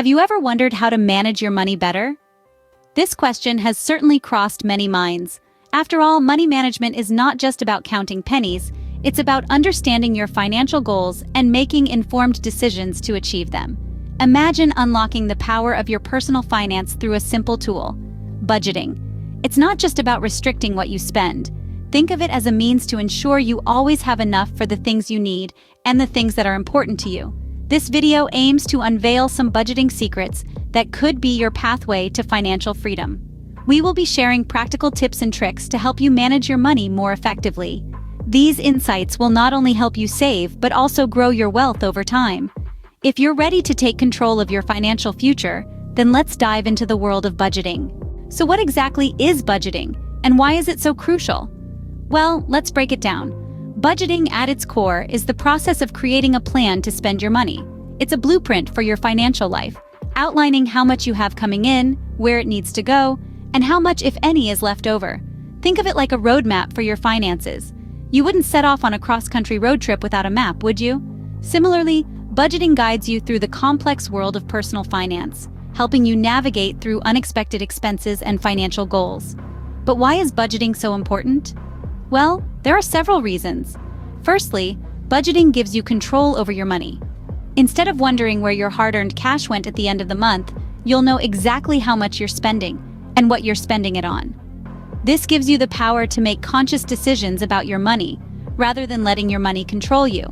Have you ever wondered how to manage your money better? This question has certainly crossed many minds. After all, money management is not just about counting pennies, it's about understanding your financial goals and making informed decisions to achieve them. Imagine unlocking the power of your personal finance through a simple tool: budgeting. It's not just about restricting what you spend. Think of it as a means to ensure you always have enough for the things you need and the things that are important to you. This video aims to unveil some budgeting secrets that could be your pathway to financial freedom. We will be sharing practical tips and tricks to help you manage your money more effectively. These insights will not only help you save, but also grow your wealth over time. If you're ready to take control of your financial future, then let's dive into the world of budgeting. So what exactly is budgeting, and why is it so crucial? Well, let's break it down. Budgeting at its core is the process of creating a plan to spend your money. It's a blueprint for your financial life, outlining how much you have coming in, where it needs to go, and how much, if any, is left over. Think of it like a roadmap for your finances. You wouldn't set off on a cross-country road trip without a map, would you? Similarly, budgeting guides you through the complex world of personal finance, helping you navigate through unexpected expenses and financial goals. But why is budgeting so important? Well, there are several reasons. Firstly, budgeting gives you control over your money. Instead of wondering where your hard-earned cash went at the end of the month, you'll know exactly how much you're spending and what you're spending it on. This gives you the power to make conscious decisions about your money, rather than letting your money control you.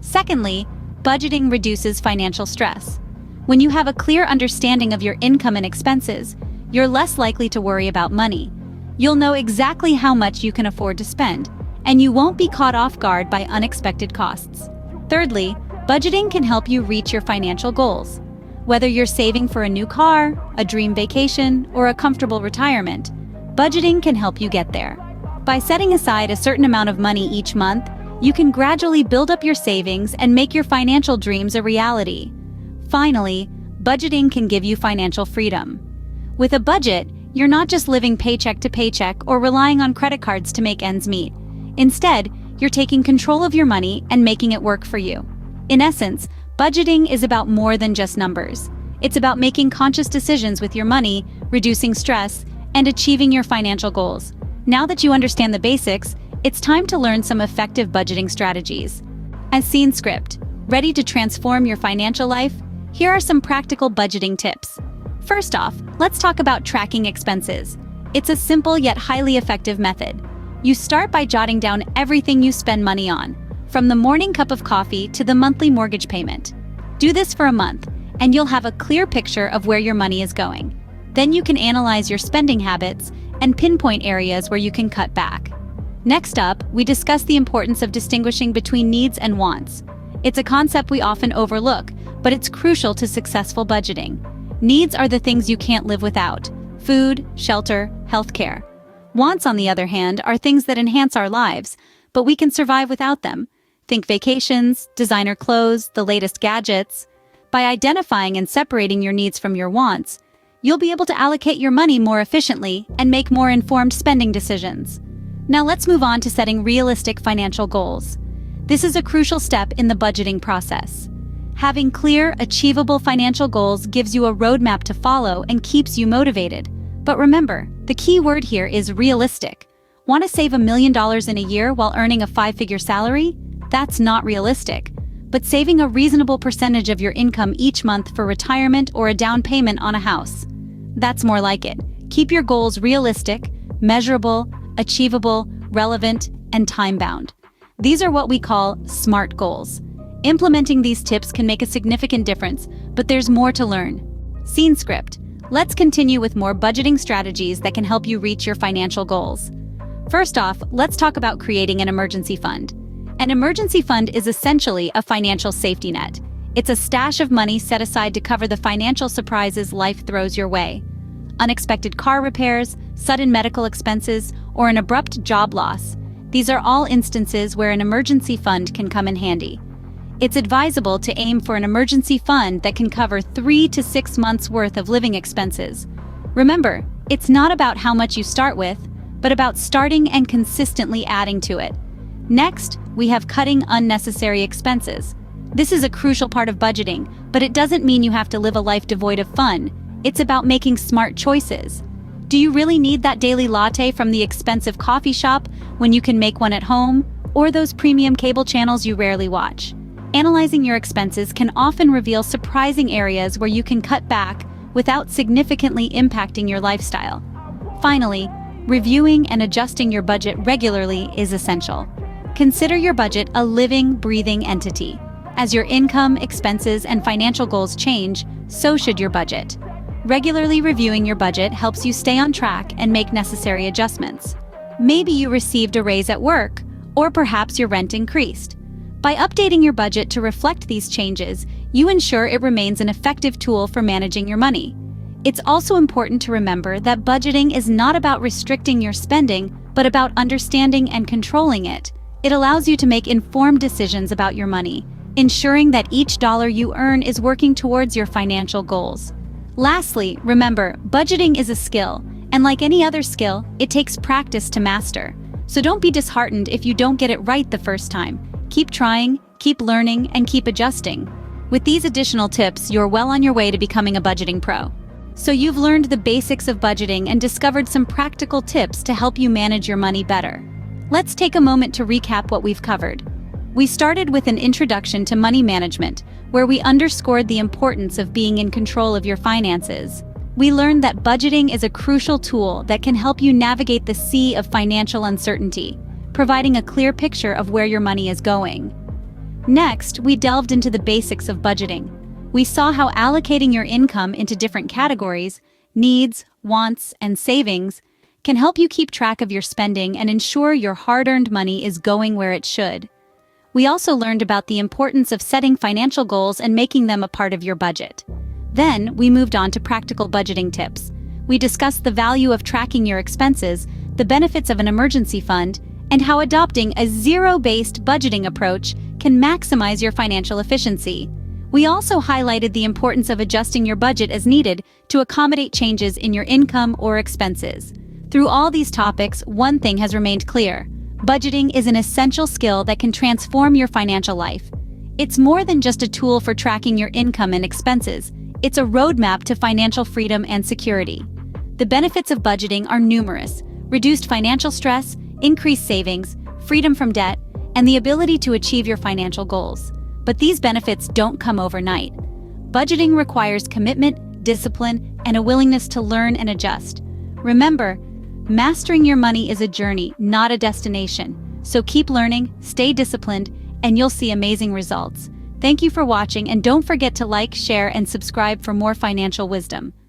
Secondly, budgeting reduces financial stress. When you have a clear understanding of your income and expenses, you're less likely to worry about money. You'll know exactly how much you can afford to spend, and you won't be caught off guard by unexpected costs. Thirdly, budgeting can help you reach your financial goals. Whether you're saving for a new car, a dream vacation, or a comfortable retirement, budgeting can help you get there. By setting aside a certain amount of money each month, you can gradually build up your savings and make your financial dreams a reality. Finally, budgeting can give you financial freedom. With a budget, you're not just living paycheck to paycheck or relying on credit cards to make ends meet. Instead, you're taking control of your money and making it work for you. In essence, budgeting is about more than just numbers. It's about making conscious decisions with your money, reducing stress, and achieving your financial goals. Now that you understand the basics, it's time to learn some effective budgeting strategies. As Scene Script, ready to transform your financial life? Here are some practical budgeting tips. First off, let's talk about tracking expenses. It's a simple yet highly effective method. You start by jotting down everything you spend money on, from the morning cup of coffee to the monthly mortgage payment. Do this for a month, and you'll have a clear picture of where your money is going. Then you can analyze your spending habits and pinpoint areas where you can cut back. Next up, we discuss the importance of distinguishing between needs and wants. It's a concept we often overlook, but it's crucial to successful budgeting. Needs are the things you can't live without: food, shelter, healthcare. Wants, on the other hand, are things that enhance our lives, but we can survive without them. Think vacations, designer clothes, the latest gadgets. By identifying and separating your needs from your wants, you'll be able to allocate your money more efficiently and make more informed spending decisions. Now let's move on to setting realistic financial goals. This is a crucial step in the budgeting process. Having clear, achievable financial goals gives you a roadmap to follow and keeps you motivated. But remember, the key word here is realistic. Want to save $1 million in a year while earning a 5-figure salary? That's not realistic. But saving a reasonable percentage of your income each month for retirement or a down payment on a house, that's more like it. Keep your goals realistic, measurable, achievable, relevant, and time-bound. These are what we call SMART goals. Implementing these tips can make a significant difference, but there's more to learn. Scene Script. Let's continue with more budgeting strategies that can help you reach your financial goals. First off, let's talk about creating an emergency fund. An emergency fund is essentially a financial safety net. It's a stash of money set aside to cover the financial surprises life throws your way. Unexpected car repairs, sudden medical expenses, or an abrupt job loss. These are all instances where an emergency fund can come in handy. It's advisable to aim for an emergency fund that can cover 3 to 6 months' worth of living expenses. Remember, it's not about how much you start with, but about starting and consistently adding to it. Next, we have cutting unnecessary expenses. This is a crucial part of budgeting, but it doesn't mean you have to live a life devoid of fun. It's about making smart choices. Do you really need that daily latte from the expensive coffee shop when you can make one at home? Or those premium cable channels you rarely watch? Analyzing your expenses can often reveal surprising areas where you can cut back without significantly impacting your lifestyle. Finally, reviewing and adjusting your budget regularly is essential. Consider your budget a living, breathing entity. As your income, expenses, and financial goals change, so should your budget. Regularly reviewing your budget helps you stay on track and make necessary adjustments. Maybe you received a raise at work, or perhaps your rent increased. By updating your budget to reflect these changes, you ensure it remains an effective tool for managing your money. It's also important to remember that budgeting is not about restricting your spending, but about understanding and controlling it. It allows you to make informed decisions about your money, ensuring that each dollar you earn is working towards your financial goals. Lastly, remember, budgeting is a skill, and like any other skill, it takes practice to master. So don't be disheartened if you don't get it right the first time. Keep trying, keep learning, and keep adjusting. With these additional tips, you're well on your way to becoming a budgeting pro. So you've learned the basics of budgeting and discovered some practical tips to help you manage your money better. Let's take a moment to recap what we've covered. We started with an introduction to money management, where we underscored the importance of being in control of your finances. We learned that budgeting is a crucial tool that can help you navigate the sea of financial uncertainty, providing a clear picture of where your money is going. Next, we delved into the basics of budgeting. We saw how allocating your income into different categories, needs, wants, and savings, can help you keep track of your spending and ensure your hard-earned money is going where it should. We also learned about the importance of setting financial goals and making them a part of your budget. Then, we moved on to practical budgeting tips. We discussed the value of tracking your expenses, the benefits of an emergency fund, and how adopting a zero-based budgeting approach can maximize your financial efficiency. We also highlighted the importance of adjusting your budget as needed to accommodate changes in your income or expenses. Through all these topics, one thing has remained clear. Budgeting is an essential skill that can transform your financial life. It's more than just a tool for tracking your income and expenses. It's a roadmap to financial freedom and security. The benefits of budgeting are numerous: reduced financial stress, increased savings, freedom from debt, and the ability to achieve your financial goals. But these benefits don't come overnight. Budgeting requires commitment, discipline, and a willingness to learn and adjust. Remember, mastering your money is a journey, not a destination. So keep learning, stay disciplined, and you'll see amazing results. Thank you for watching, and don't forget to like, share, and subscribe for more financial wisdom.